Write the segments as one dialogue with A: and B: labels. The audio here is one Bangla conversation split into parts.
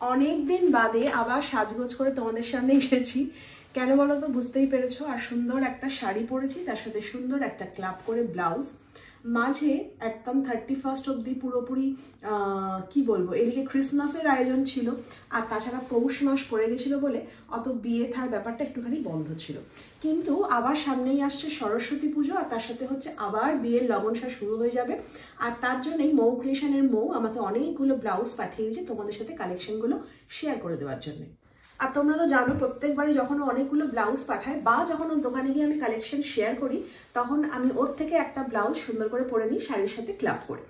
A: অনেক দিন বাদে আবার সাজগোজ করে তোমাদের সামনে এসেছি। কেন বলো তো, বুঝতেই পেরেছো। আর সুন্দর একটা শাড়ি পরেছি, তার সাথে সুন্দর একটা ক্লাব করে ব্লাউজ, মাঝে একদম 31 অবধি পুরোপুরি কি বলবো, এদিকে ক্রিসমাসের আয়োজন ছিল, আর তাছাড়া পৌষ মাস পড়ে গেছিলো বলে অত বিয়ে থার ব্যাপারটা একটুখানি বন্ধ ছিল। কিন্তু আবার সামনেই আসছে সরস্বতী পুজো, আর তার সাথে হচ্ছে আবার বিয়ের লগনসা শুরু হয়ে যাবে। আর তার জন্যই মৌ ক্রিয়েশনের মৌ আমাকে অনেকগুলো ব্লাউজ পাঠিয়ে দিয়েছে তোমাদের সাথে কালেকশনগুলো শেয়ার করে দেওয়ার জন্য। আর তোমরা তো জানো, প্রত্যেকবারই যখন অনেকগুলো ব্লাউজ পাঠায় বা যখন ওর দোকানে গিয়ে আমি কালেকশন শেয়ার করি, তখন আমি ওর থেকে একটা ব্লাউজ সুন্দর করে পরে নিই শাড়ির সাথে ক্লাব করে।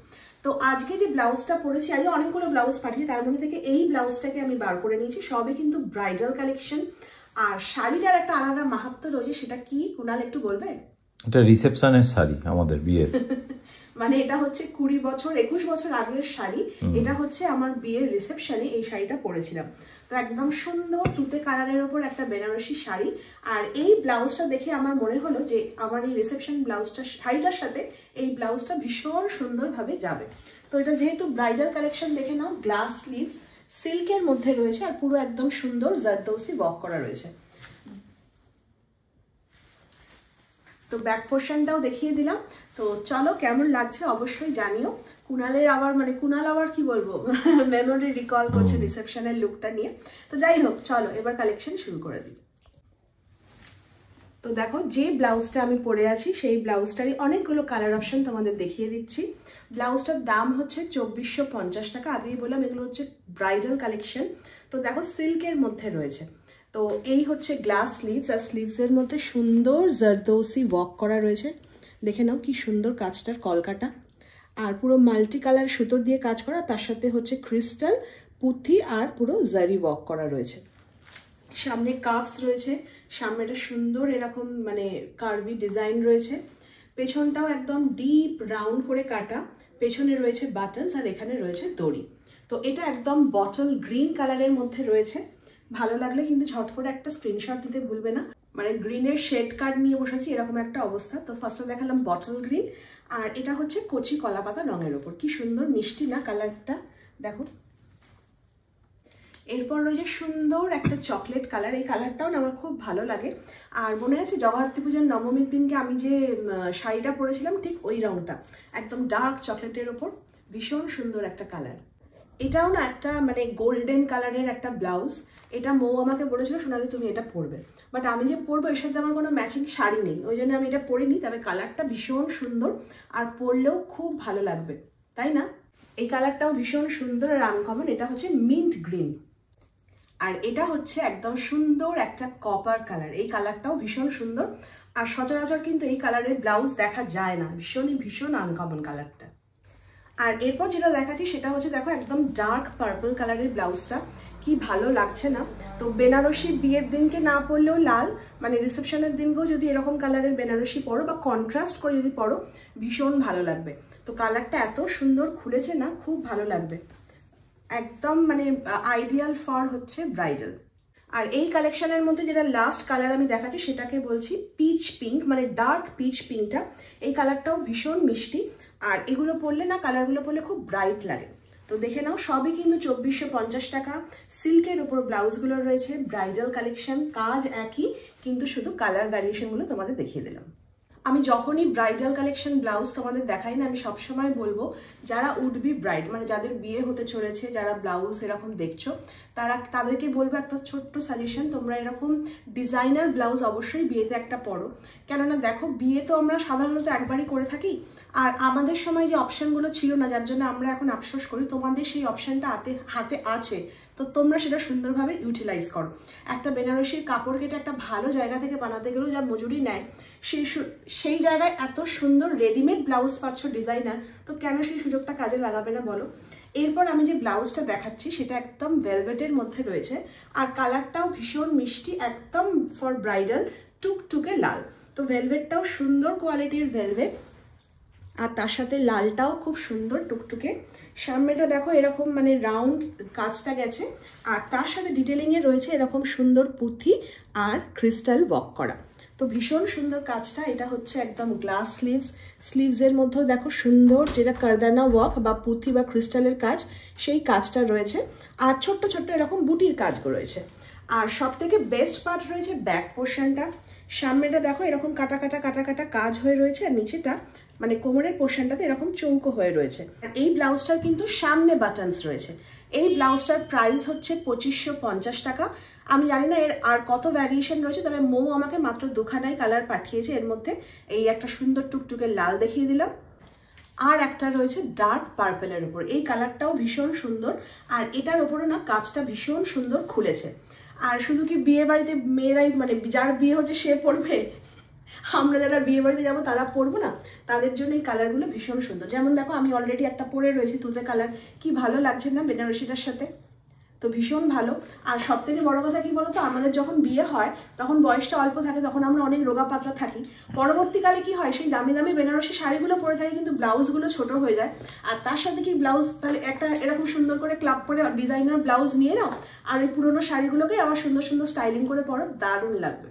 A: তো আজকে যে ব্লাউজটা পরেছি, আজকে অনেকগুলো ব্লাউজ পাঠিয়ে, তার মধ্যে থেকে এই ব্লাউজটাকে আমি বার করে নিয়েছি। সবই কিন্তু ব্রাইডাল কালেকশন। আর শাড়িটার একটা আলাদা মাহাত্ম্য রয়েছে, সেটা কি কুণাল একটু বলবে?
B: এটা রিসেপশনের শাড়ি, আমাদের বিয়ের।
A: মানে এটা হচ্ছে 21 বছর আগের শাড়ি। এটা হচ্ছে আমার বিয়ের রিসেপশনে এই শাড়িটা পরেছিলাম। তো একদম সুন্দর তুতে কালারের ওপর একটা বেনারসি শাড়ি। আর এই ব্লাউজটা দেখে আমার মনে হলো যে আমার এই রিসেপশন ব্লাউজটা শাড়িটার সাথে এই ব্লাউজটা ভীষণ সুন্দরভাবে যাবে। তো এটা যেহেতু ব্রাইডাল কালেকশন, দেখে নাও, গ্লাস স্লিভস, সিল্কের মধ্যে রয়েছে, আর পুরো একদম সুন্দর জারদৌসি ওয়ার্ক করা রয়েছে। তো ব্যাক পোর্শনটাও দেখিয়ে দিলাম। তো চলো, কেমন লাগছে অবশ্যই জানিও। কুণাল আবার কি বলবো, মেমোরি রিকল করছে রিসেপশনের লুকটা নিয়ে। তো যাই হোক, চলো এবার কালেকশন শুরু করে দিই। তো দেখো, যে ব্লাউজটা আমি পরে আছি সেই ব্লাউজটারই অনেকগুলো কালার অপশন তোমাদের দেখিয়ে দিচ্ছি। ব্লাউজটার দাম হচ্ছে 2450 টাকা। আগেই বললাম এগুলো হচ্ছে ব্রাইডাল কালেকশন। তো দেখো, সিল্কের মধ্যে রয়েছে। তো এই হচ্ছে গ্লাস স্লিভস, আর স্লিভসের মধ্যে সুন্দর জারদৌসি ওয়ার্ক করা রয়েছে। দেখে নাও কি সুন্দর কাজটার কলকাটা। আর পুরো মাল্টি কালার সুতোর দিয়ে কাজ করা, তার সাথে হচ্ছে ক্রিস্টাল, পুঁথি আর পুরো জারি ওয়ার্ক করা রয়েছে। সামনে কাফস রয়েছে, সামনে একটা সুন্দর এরকম কার্ভি ডিজাইন রয়েছে। পেছনটাও একদম ডিপ রাউন্ড করে কাটা, পেছনে রয়েছে বাটনস, আর এখানে রয়েছে দড়ি। তো এটা একদম বটল গ্রিন কালারের মধ্যে রয়েছে। ভালো লাগলে কিন্তু ঝট করে একটা স্ক্রিনশট দিতে ভুলবে না। গ্রিনের শেড কার্ড নিয়ে বসেছি, এরকম একটা অবস্থা। তো ফার্স্টে দেখালাম বটল গ্রিন, আর এটা হচ্ছে কচি কলাপাতা রঙের ওপর। কি সুন্দর মিষ্টি না কালারটা, দেখো। এরপর রয়েছে সুন্দর একটা চকলেট কালার। এই কালারটাও না আমার খুব ভালো লাগে। আর মনে আছে জগদ্ধাত্রী পূজার নবমীর দিনকে আমি যে শাড়িটা পরেছিলাম, ঠিক ওই রঙটা, একদম ডার্ক চকলেটের ওপর, ভীষণ সুন্দর একটা কালার। এটাও না একটা গোল্ডেন কালারের একটা ব্লাউজ। এটা মৌ আমাকে বলেছিল, সোনালি তুমি এটা পরবে, বাট আমি যে পরবো এর সাথে আমার কোনো ম্যাচিং শাড়ি নেই, ওই জন্য আমি এটা পরিনি। তবে কালারটা ভীষণ সুন্দর, আর পরলেও খুব ভালো লাগবে, তাই না? এই কালারটাও ভীষণ সুন্দর আর আনকমন। এটা হচ্ছে মিন্ট গ্রিন, আর এটা হচ্ছে একদম সুন্দর একটা কপার কালার। এই কালারটাও ভীষণ সুন্দর, আর সচরাচর কিন্তু এই কালারের ব্লাউজ দেখা যায় না। ভীষণ আনকমন কালারটা। আর এরপর যেটা দেখাচ্ছি সেটা হচ্ছে, দেখো, একদম ডার্ক পার্পল কালারের ব্লাউজটা কি ভালো লাগছে না? তো বেনারসি বিয়ের দিনকে না পরলেও লাল, রিসেপশনের দিনকেও যদি এরকম কালারের বেনারসি পরো বা কন্ট্রাস্ট করে যদি পরো, ভীষণ ভালো লাগবে। তো কালারটা এত সুন্দর খুলেছে না, খুব ভালো লাগবে। একদম আইডিয়াল ফর হচ্ছে ব্রাইডাল। আর এই কালেকশনের মধ্যে যেটা লাস্ট কালার আমি দেখাচ্ছি সেটাকে বলছি পিচ পিঙ্ক, ডার্ক পিচ পিঙ্কটা। এই কালারটাও ভীষণ মিষ্টি, আর এগুলো পরলে না, কালারগুলো পরলে খুব ব্রাইট লাগে। তো দেখে নাও, সবই কিন্তু 2450 টাকা। সিল্কের উপর ব্লাউজগুলো রয়েছে, ব্রাইডাল কালেকশন, কাজ একই, কিন্তু শুধু কালার ভ্যারিয়েশনগুলো তোমাদের দেখিয়ে দিলাম। আমি যখনই ব্রাইডাল কালেকশন ব্লাউজ তোমাদের দেখাই না, আমি সবসময় বলবো যারা উড বি ব্রাইড, যাদের বিয়ে হতে চলেছে, যারা ব্লাউজ এরকম দেখছো, তাদেরকে বলবো একটা ছোট্ট সাজেশন, তোমরা এরকম ডিজাইনার ব্লাউজ অবশ্যই বিয়েতে একটা পরো। কেননা দেখো, বিয়ে তো আমরা সাধারণত একবারই করে থাকি, আর আমাদের সময় যে অপশনগুলো ছিল না, যার জন্য আমরা এখন আফসোস করি। তোমাদের সেই অপশনটা হাতে আছে, তো তোমরা সেটা সুন্দরভাবে ইউটিলাইজ করো। একটা বেনারসির কাপড় কেটে একটা ভালো জায়গা থেকে বানাতে গেলেও যা মজুরি নেয়, সেই জায়গায় এত সুন্দর রেডিমেড ব্লাউজ পাচ্ছ ডিজাইনার, তো কেন সেই সুযোগটা কাজে লাগাবে না বলো? এরপর আমি যে ব্লাউজটা দেখাচ্ছি সেটা একদম ভেলভেটের মধ্যে রয়েছে, আর কালারটাও ভীষণ মিষ্টি, একদম ফর ব্রাইডাল, টুকটুকে লাল। তো ভেলভেটটাও সুন্দর কোয়ালিটির ভেলভেট, আর তার সাথে লালটাও খুব সুন্দর টুকটুকে। সামনেটা দেখো এরকম রাউন্ড কাজটা গেছে, আর তার সাথে ডিটেলিংয়ে রয়েছে এরকম সুন্দর পুঁথি আর ক্রিস্টাল ওয়ার্ক করা। তো ভীষণ সুন্দর কাজটা। এটা হচ্ছে একদম গ্লাস স্লিভসের মধ্যেও দেখো সুন্দর যেটা কারদানা ওয়ার্ক বা পুঁথি বা ক্রিস্টালের কাজ, সেই কাজটা রয়েছে। আর ছোট্ট ছোট্ট এরকম বুটির কাজগুলো রয়েছে। আর সব থেকে বেস্ট পার্ট রয়েছে ব্যাক পোর্শনটা। সামনেটা দেখো এরকম কাটা কাটা কাজ হয়ে রয়েছে, আর নিচেটা মানে কোমরের পোর্শনটাতে এরকম চৌকো হয়ে রয়েছে। আর এই ব্লাউজটার কিন্তু সামনে বাটনস রয়েছে। এই ব্লাউজটার প্রাইস হচ্ছে 2550 টাকা। আমি জানি না এর আর কত ভ্যারিয়েশন রয়েছে, তবে মৌ আমাকে মাত্র দুখানাই কালার পাঠিয়েছে। এর মধ্যে এই একটা সুন্দর টুকটুকে লাল দেখিয়ে দিলাম, আর একটা রয়েছে ডার্ক পার্পেলের উপর। এই কালারটাও ভীষণ সুন্দর, আর এটার ওপরও না কাজটা ভীষণ সুন্দর খুলেছে। আর শুধু কি বিয়ে বাড়িতে মেয়েরাই মানে যার বিয়ে হচ্ছে সে পরবে, আমরা যারা বিয়ে বাড়িতে যাবো তারা পরবো না? তাদের জন্য এই কালারগুলো ভীষণ সুন্দর। যেমন দেখো আমি অলরেডি একটা পরে রয়েছি তুতে কালার, কি ভালো লাগছে না বেনারসিটার সাথে? তো ভীষণ ভালো। আর সব থেকে বড় কথা কি বলতো, আমাদের যখন বিয়ে হয় তখন বয়সটা অল্প থাকে, তখন আমরা অনেক রোগা পাতলা থাকি। পরবর্তীকালে কি হয়, সেই দামি দামি বেনারসি শাড়িগুলো পরে থাকি, কিন্তু ব্লাউজগুলো ছোট হয়ে যায়। আর তার সাথে কি ব্লাউজ তাহলে একটা এরকম সুন্দর করে ক্লাব করে ডিজাইনার ব্লাউজ নিয়ে নাও, আর ওই পুরোনো শাড়িগুলোকে আবার সুন্দর সুন্দর স্টাইলিং করে পরো, দারুণ লাগবে।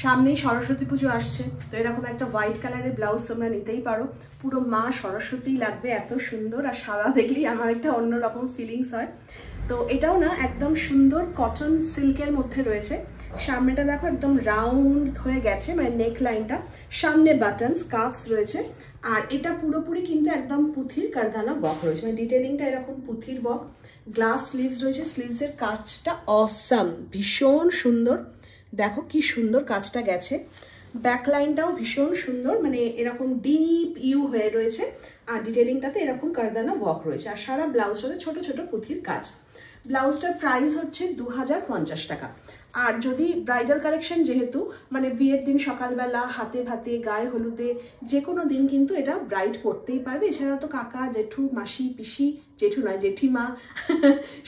A: সামনেই সরস্বতী পুজো আসছে, তো এরকম একটা হোয়াইট কালারের ব্লাউজ তোমরা নিতেই পারো। পুরো মা সরস্বতী লাগবে, এত সুন্দর। আর সাদা দেখলেই আমার একটা অন্যরকম ফিলিংস হয়। তো এটাও না একদম সুন্দর কটন সিল্কের মধ্যে রয়েছে। সামনেটা দেখো একদম রাউন্ড হয়ে গেছে, মানে নেক লাইনটা, সামনে বাটনস কাফস রয়েছে। আর এটা পুরোপুরি কিন্তু একদম পুঁথির কারদানা ওয়ার্ক রয়েছে, মানে ডিটেলিংটা এরকম পুঁথির ওয়ার্ক। গ্লাস স্লিভস রয়েছে, স্লিভসের কাজটা অসাম, ভীষণ সুন্দর। দেখো কি সুন্দর কাজটা গেছে। ব্যাক লাইনটাও ভীষণ সুন্দর, মানে এরকম ডিপ ইউ হয়ে রয়েছে, আর ডিটেলিংটাতে এরকম কারদানা ওয়ার্ক রয়েছে। আর সারা ব্লাউজটাতে ছোট ছোট পুঁথির কাজ। ব্লাউজটার প্রাইস হচ্ছে 2050 টাকা। আর যদি ব্রাইডাল কালেকশন, যেহেতু মানে বিয়ের দিন সকালবেলা হাতে ভাতে গায়ে হলুদে যে কোনো দিন কিন্তু এটা ব্রাইড পরতেই পারবে। এছাড়া তো কাকা জেঠু মাসি পিসি, জেঠু নয় জেঠিমা,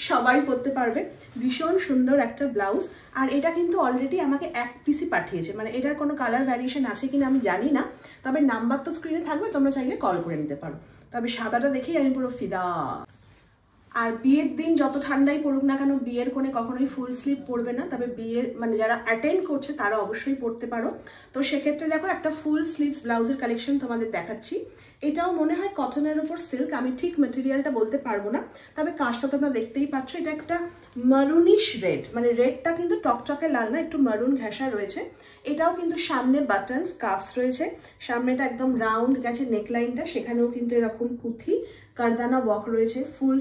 A: সবাই পরতে পারবে। ভীষণ সুন্দর একটা ব্লাউজ। আর এটা কিন্তু অলরেডি আমাকে এক পিসই পাঠিয়েছে, মানে এটার কোনো কালার ভ্যারিয়েশন আছে কিনা আমি জানি না, তবে নাম্বার তো স্ক্রিনে থাকবে, তোমরা চাইলে কল করে নিতে পারো। তবে সাদাটা দেখেই আমি পুরো ফিদা। আর বিয়ের দিন যত ঠান্ডাই পড়ুক না কেন, বিয়ের কোণে কখনোই ফুল স্লিভ পরবে না, তবে বিয়ে মানে যারা অ্যাটেন্ড করছে তারা অবশ্যই পরতে পারো। তো সেক্ষেত্রে দেখো একটা ফুল স্লিভস ব্লাউজের কালেকশন তোমাদের দেখাচ্ছি। এটাও মনে হয় কটনের উপর সিল্ক, আমি ঠিক মেটেরিয়ালটা বলতে পারবো না, তবে কাজটা তোমরা দেখতেই পাচ্ছ। এটা একটা মারুনিশ রেড, মানে রেডটা কিন্তু টকটকে লাল না, একটু মারুন ঘেঁষা রয়েছে। এটাও কিন্তু সামনে বাটনস কাফস রয়েছে, সামনেটা একদম রাউন্ড গেছে নেকলাইনটা, সেখানেও কিন্তু এরকম পুঁথি কারদানা ওয়ার্ক রয়েছে। ফুল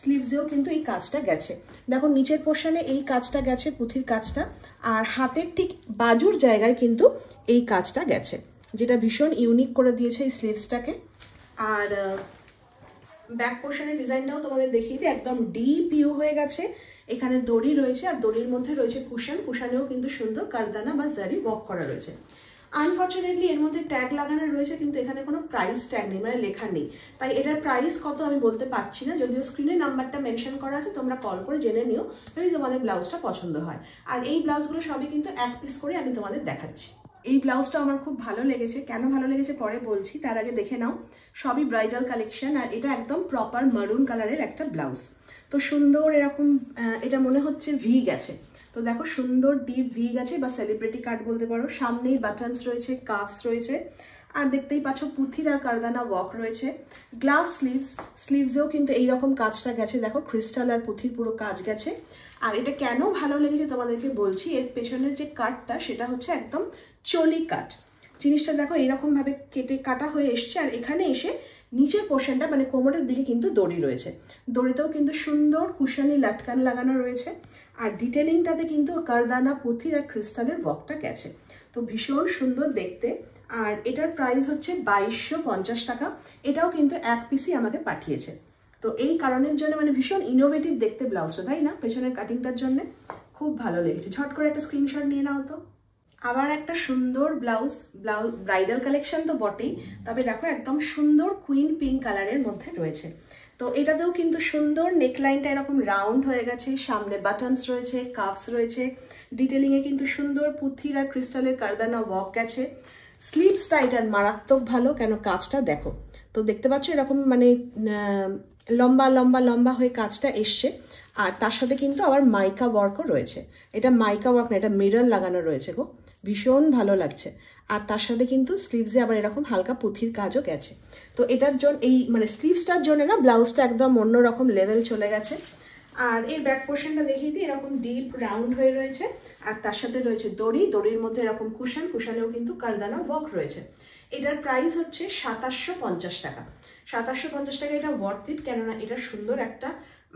A: স্লিভসেও কিন্তু এই কাজটা গেছে। দেখো নিচের পোর্শনে এই কাজটা গেছে, পুঁথির কাজটা, আর হাতের ঠিক বাজুর জায়গায় কিন্তু এই কাজটা গেছে, যেটা ভীষণ ইউনিক করে দিয়েছে এই স্লিভসটাকে। আর ব্যাক পোর্শনের ডিজাইনটাও তোমাদের দেখিয়ে দিই, একদম ডিপ ইউ হয়ে গেছে। এখানে দড়ি রয়েছে, আর দড়ির মধ্যে রয়েছে কুশন, কুশানেও কিন্তু সুন্দর কারদানা বা জারি ওয়ার্ক করা রয়েছে। আনফর্চুনেটলি এর মধ্যে ট্যাগ লাগানো রয়েছে, কিন্তু এখানে কোনো প্রাইস ট্যাগ নেই, মানে লেখা নেই, তাই এটার প্রাইস কত আমি বলতে পারছি না। যদিও স্ক্রিনে নাম্বারটা মেনশন করা আছে, তোমরা কল করে জেনে নিও যদি তোমাদের ব্লাউজটা পছন্দ হয়। আর এই ব্লাউজগুলো সবই কিন্তু এক পিস করে আমি তোমাদের দেখাচ্ছি। এই ব্লাউজটা আমার খুব ভালো লেগেছে, কেন ভালো লেগেছে পরে বলছি, তার আগে দেখে নাও। সবই ব্রাইডাল কালেকশন, আর এটা একদম প্রপার মারুন কালারের একটা ব্লাউজ। তো সুন্দর এরকম, এটা মনে হচ্ছে ভি গেছে, তো দেখো সুন্দর ডিপ ভি গেছে বা সেলিব্রিটি কাট বলতে পারো। সামনেই বাটনস রয়েছে, কাফস রয়েছে, আর দেখতেই পাচ্ছ পুঁথির আর কারদানা ওয়ার্ক রয়েছে। গ্লাস স্লিভসেও কিন্তু এইরকম কাজটা গেছে, দেখো ক্রিস্টাল আর পুঁথির পুরো কাজ গেছে। আর এটা কেন ভালো লেগেছে তোমাদেরকে বলছি, এর পেছনের যে কাটটা সেটা হচ্ছে একদম চলি কাট। জিনিসটা দেখো এইরকম ভাবে কাটা হয়ে এসছে, আর এখানে এসে নিচের পোর্শনটা মানে কোমরের দিকে কিন্তু দড়ি রয়েছে, দড়িতেও কিন্তু সুন্দর কুশানি লাটকান লাগানো রয়েছে। আর ডিটেলিংটাতে কিন্তু কারদানা পুঁথির আর ক্রিস্টালের ওয়ার্কটা গেছে, তো ভীষণ সুন্দর দেখতে। আর এটার প্রাইস হচ্ছে 2250 টাকা। এটাও কিন্তু এক পিসই আমাকে পাঠিয়েছে, তো এই কারণের জন্য মানে ভীষণ ইনোভেটিভ দেখতে ব্লাউজটা, তাই না? পেছনের কাটিংটার জন্য খুব ভালো লেগেছে। ঝট করে একটা স্ক্রিনশট নিয়ে নাও তো। আবার একটা সুন্দর ব্লাউজ ব্রাইডাল কালেকশন তো বটেই, তবে দেখো একদম সুন্দর কুইন পিঙ্ক কালারের মধ্যে রয়েছে। তো এটাতেও কিন্তু সুন্দর নেকলাইনটা এরকম রাউন্ড হয়ে গেছে, সামনে বাটনস রয়েছে, কাফস রয়েছে, ডিটেলিংয়ে কিন্তু সুন্দর পুঁথির আর ক্রিস্টালের কারদানা ওয়ার্ক গেছে। স্লিভসটা এটার মারাত্মক ভালো, কেন কাজটা দেখো, তো দেখতে পাচ্ছ এরকম মানে লম্বা লম্বা লম্বা হয়ে কাজটা এসছে। আর তার সাথে কিন্তু আবার মাইকা ওয়ার্কও রয়েছে, এটা মাইকা ওয়ার্ক না, এটা মিরর লাগানো রয়েছে গো, ভীষণ ভালো লাগছে। আর তার সাথে কিন্তু স্লিভসে আবার এরকম হালকা পুঁথির কাজও গেছে। তো এটার জন্য এই মানে স্লিভসটার জন্য না ব্লাউজটা একদম অন্যরকম লেভেল চলে গেছে। আর এর ব্যাক পোর্শনটা দেখিয়ে দিই, এরকম ডিপ রাউন্ড হয়ে রয়েছে আর তার সাথে রয়েছে দড়ি, দড়ির মধ্যে এরকম কুশন, কুশনেও কিন্তু কারদানা ওয়ার্ক রয়েছে। এটার প্রাইস হচ্ছে 2750 টাকা। 2750 টাকা এটা ওয়ার্থ ইট, কেননা এটা সুন্দর একটা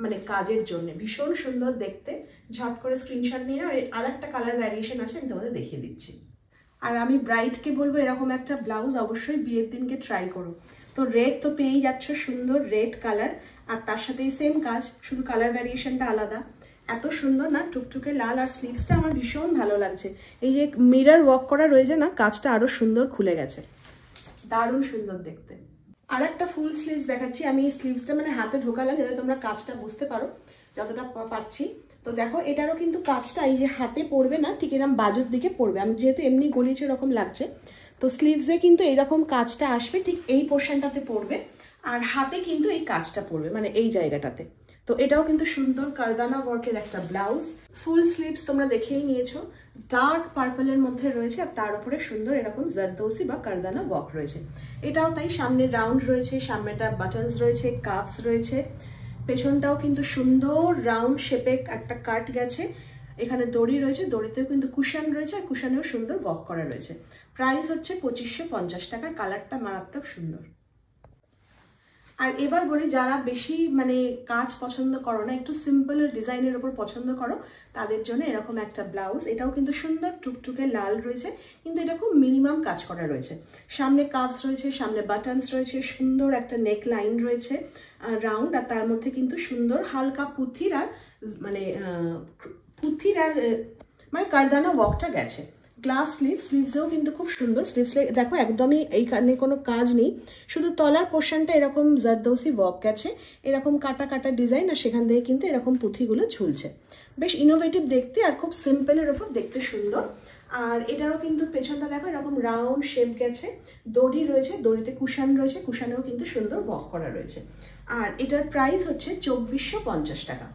A: মানে কাজের জন্য ভীষণ সুন্দর দেখতে। ঝট করে স্ক্রিনশট নিয়ে আর একটা কালার ভ্যারিয়েশন আছে, আমি তোমাদের দেখিয়ে দিচ্ছি। আর আমি ব্রাইডকে বলবো এরকম একটা ব্লাউজ অবশ্যই বিয়ের দিনকে ট্রাই করো। তো রেড তো পেয়েই যাচ্ছ, সুন্দর রেড কালার, আর তার সাথেই সেম কাজ, শুধু কালার ভ্যারিয়েশনটা আলাদা। এত সুন্দর না টুকটুকে লাল, আর স্লিভসটা আমার ভীষণ ভালো লাগছে। এই যে মিরর ওয়ার্ক করা রয়েছে না, কাজটা আরো সুন্দর খুলে গেছে, দারুণ সুন্দর দেখতে। আর একটা ফুল স্লিভস দেখাচ্ছি আমি। এই স্লিভসটা মানে হাতে ঢোকালাম যাতে তোমরা কাজটা বুঝতে পারো যতটা পারছি। তো দেখো এটারও কিন্তু কাজটা এই যে হাতে পড়বে না, ঠিক এরকম বাজুর দিকে পড়বে। আমি যেহেতু এমনি গলিয়েছি এরকম লাগছে, তো স্লিভসে কিন্তু এইরকম কাজটা আসবে, ঠিক এই পোর্শনটাতে পড়বে, আর হাতে কিন্তু এই কাজটা পড়বে মানে এই জায়গাটাতে। তো এটাও কিন্তু সুন্দর কারদানা ওয়ার্কের একটা ব্লাউজ। ফুল স্লিভস তোমরা দেখেই নিয়েছো, ডার্ক পার্পলের মধ্যে রয়েছে, আর তার উপরে সুন্দর এরকম জারদৌসি বা কারদানা ওয়ার্ক রয়েছে। এটাও তাই, সামনে রাউন্ড রয়েছে, সামনেটা বাটনস রয়েছে, কাপস রয়েছে, পেছনটাও কিন্তু সুন্দর রাউন্ড শেপে একটা কাট গেছে। এখানে দড়ি রয়েছে, দড়িতেও কিন্তু কুশন রয়েছে, আর কুশনেও সুন্দর ওয়ার্ক করা রয়েছে। প্রাইস হচ্ছে 2550 টাকা। কালারটা মারাত্মক সুন্দর। আর এবার বলি, যারা বেশি মানে কাজ পছন্দ করো না, একটু সিম্পল ডিজাইনের উপর পছন্দ করো, তাদের জন্য এরকম একটা ব্লাউজ। এটাও কিন্তু সুন্দর টুকটুকে লাল রয়েছে, কিন্তু এটা খুব মিনিমাম কাজ করা রয়েছে। সামনে কাপস রয়েছে, সামনে বাটনস রয়েছে, সুন্দর একটা নেক লাইন রয়েছে রাউন্ড, আর তার মধ্যে কিন্তু সুন্দর হালকা পুঁথির আর মানে কারদানা ওয়ার্কটা গেছে। গ্লাস স্লিভসেও কিন্তু খুব সুন্দর। স্লিভস দেখো একদমই এইখানে কোনো কাজ নেই, শুধু তলার পোর্শনটা এরকম জারদৌসি ওয়ার্ক গেছে, এরকম কাটা কাটা ডিজাইন, আর সেখান থেকে কিন্তু এরকম পুঁথিগুলো ঝুলছে। বেশ ইনোভেটিভ দেখতে, আর খুব সিম্পলের ওপর দেখতে সুন্দর। আর এটারও কিন্তু পেছনটা দেখো এরকম রাউন্ড শেপ গেছে, দড়ি রয়েছে, দড়িতে কুশন রয়েছে, কুশনেও কিন্তু সুন্দর ওয়ার্ক করা রয়েছে। আর এটার প্রাইস হচ্ছে 2450 টাকা।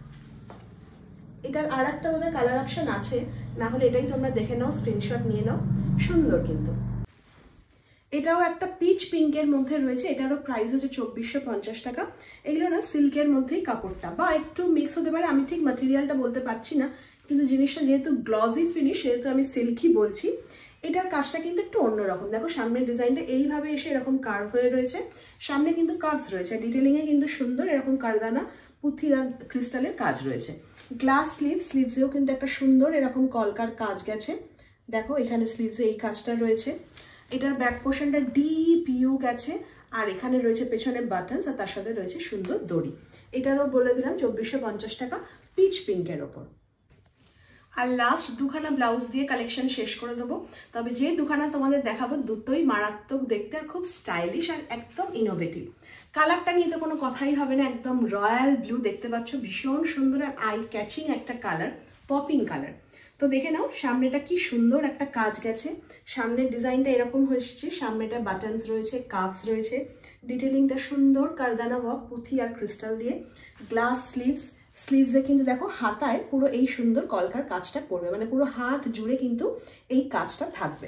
A: এটার আর একটা বোধহয় কালার অপশন আছে, না হলে এটাই তোমরা দেখে নাও, স্ক্রিনশট নিয়ে নাও, সুন্দর কিন্তু। এটাও একটা পিচ পিঙ্কের মধ্যে রয়েছে, এটারও প্রাইস হচ্ছে 2450 টাকা। এগুলো না সিল্কের মধ্যেই কাপড়টা, বা একটু মিক্স হতে পারে, আমি ঠিক ম্যাটেরিয়ালটা বলতে পারছি না, কিন্তু জিনিসটা যেহেতু গ্লসি ফিনিশ সেহেতু আমি সিল্কই বলছি। এটার কাজটা কিন্তু একটু অন্যরকম। দেখো সামনের ডিজাইনটা এইভাবে এসে এরকম কার্ভ হয়ে রয়েছে, সামনে কিন্তু কার্ভস রয়েছে, ডিটেলিংয়ে কিন্তু সুন্দর এরকম কারদানা পুঁথির আর ক্রিস্টালের কাজ রয়েছে। গ্লাস স্লিভসেও কিন্তু একটা সুন্দর এরকম কলকার কাজ গেছে। দেখো এখানে স্লিভসে এই কাজটা রয়েছে। এটার ব্যাক পোর্শনটা ডিপ ইউ গেছে, আর এখানে রয়েছে পেছনে বাটনস, আর তার সাথে রয়েছে সুন্দর দড়ি। এটারও বলে দিলাম 2450 টাকা, পিচ পিঙ্কের ওপর। আর লাস্ট দুখানা ব্লাউজ দিয়ে কালেকশন শেষ করে দেবো। তবে যে দুখানা তোমাদের দেখাবো দুটোই মারাত্মক দেখতে, আর খুব স্টাইলিশ, আর একদম ইনোভেটিভ। কালারটা নিয়ে তো কোনো কথাই হবে না, একদম রয়্যাল ব্লু দেখতে পাচ্ছ, ভীষণ সুন্দর আর আই ক্যাচিং একটা কালার, পপিং কালার। তো দেখে নাও সামনেটা কি সুন্দর একটা কাজ গেছে, সামনের ডিজাইনটা এরকম হয়েছে, সামনেটা বাটনস রয়েছে, কাপস রয়েছে, ডিটেলিংটা সুন্দর কারদানা ওয়ার্ক পুঁথি আর ক্রিস্টাল দিয়ে। গ্লাস স্লিভসে কিন্তু দেখো হাতায় পুরো এই সুন্দর কলকার কাজটা পড়বে, মানে পুরো হাত জুড়ে কিন্তু এই কাজটা থাকবে।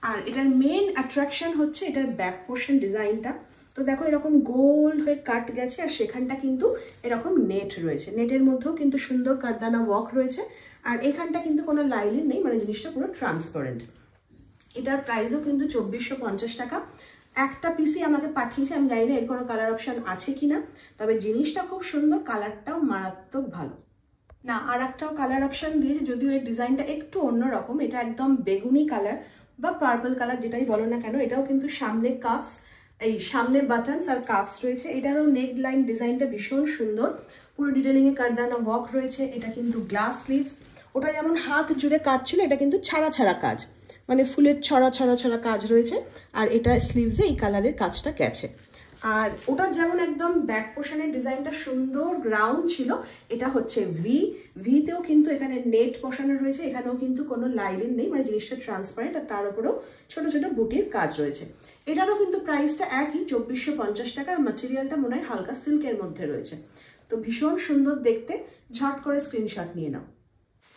A: আর এটার মেন অ্যাট্রাকশন হচ্ছে এটার ব্যাক পোর্শন ডিজাইনটা। তো দেখো এরকম গোল হয়ে কাট গেছে, আর সেখানটা কিন্তু এরকম নেট রয়েছে, নেটের মধ্যেও কিন্তু সুন্দর কারদানা ওয়ার্ক রয়েছে, আর এখানটা কিন্তু কোনো লাইলিন নেই, মানে জিনিসটা পুরো ট্রান্সপারেন্ট। এটার প্রাইসও কিন্তু 2450 টাকা। একটা পিসি আমাকে পাঠিয়েছে, আমি জানি না এর কোনো কালার অপশন আছে কিনা, তবে জিনিসটা খুব সুন্দর, কালারটাও মারাত্মক ভালো। না আর একটাও কালার অপশন দিয়েছে, যদিও এর ডিজাইনটা একটু অন্যরকম, এটা একদম বেগুনি কালার বা পার্পল কালার যেটাই বলো না কেন। এটাও কিন্তু সামনে কাপস, এই সামনে বাটনস আর কাপস রয়েছে। এটারও নেক লাইন ডিজাইনটা ভীষণ সুন্দর, পুরো ডিটেলিংয়ে কারদানা ওয়ার্ক রয়েছে। এটা কিন্তু গ্লাস স্লিভস, ওটা যেমন হাত জুড়ে কাজ ছিল, এটা কিন্তু ছাড়া ছাড়া কাজ, মানে ফুলের ছড়া ছড়া ছড়া কাজ রয়েছে, আর এটা স্লিভসে এই কালারের কাজটা গেছে। আর ওটা যেমন একদম ব্যাক পোর্শনের ডিজাইনটা সুন্দর রাউন্ড ছিল, এটা হচ্ছে ভিতেও কিন্তু এখানে নেট বসানো রয়েছে, এখানেও কিন্তু কোনো লাইলিন নেই, মানে জিনিসটা ট্রান্সপারেন্ট, আর তার উপরেও ছোট ছোট বুটির কাজ রয়েছে। এটারও কিন্তু প্রাইসটা একই 2450 টাকা, আর ম্যাটেরিয়ালটা মনে হয় হালকা সিল্কের মধ্যে রয়েছে। তো ভীষণ সুন্দর দেখতে, ঝট করে স্ক্রিনশট নিয়ে নাও।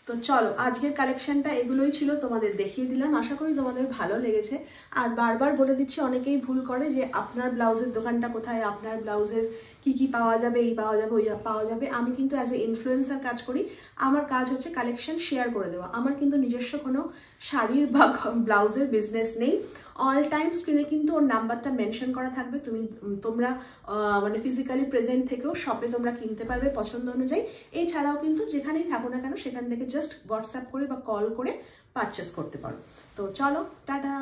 A: তো চলো, আজকের কালেকশনটা এগুলোই ছিল, তোমাদের দেখিয়ে দিলাম, আশা করি তোমাদের ভালো লেগেছে। আর বারবার বলে দিচ্ছি, অনেকেই ভুল করে যে আপনার ব্লাউজের দোকানটা কোথায়, আপনার ব্লাউজের কি পাওয়া যাবে, এই পাওয়া যাবে, ওই পাওয়া যাবে। আমি কিন্তু অ্যাজ এ ইনফ্লুয়েন্সার কাজ করি, আমার কাজ হচ্ছে কালেকশন শেয়ার করে দেওয়া। আমার কিন্তু নিজস্ব কোনো শাড়ির বা ব্লাউজের বিজনেস নেই। অল টাইম স্ক্রিনে কিন্তু ওর নাম্বারটা মেনশন করা থাকবে, তোমরা মানে ফিজিক্যালি প্রেজেন্ট থেকেও শপে তোমরা কিনতে পারবে পছন্দ অনুযায়ী। এছাড়াও কিন্তু যেখানেই থাকো না কেন সেখান থেকে জাস্ট হোয়াটসঅ্যাপ করে বা কল করে পারচেস করতে পারো। তো চলো, টাটা।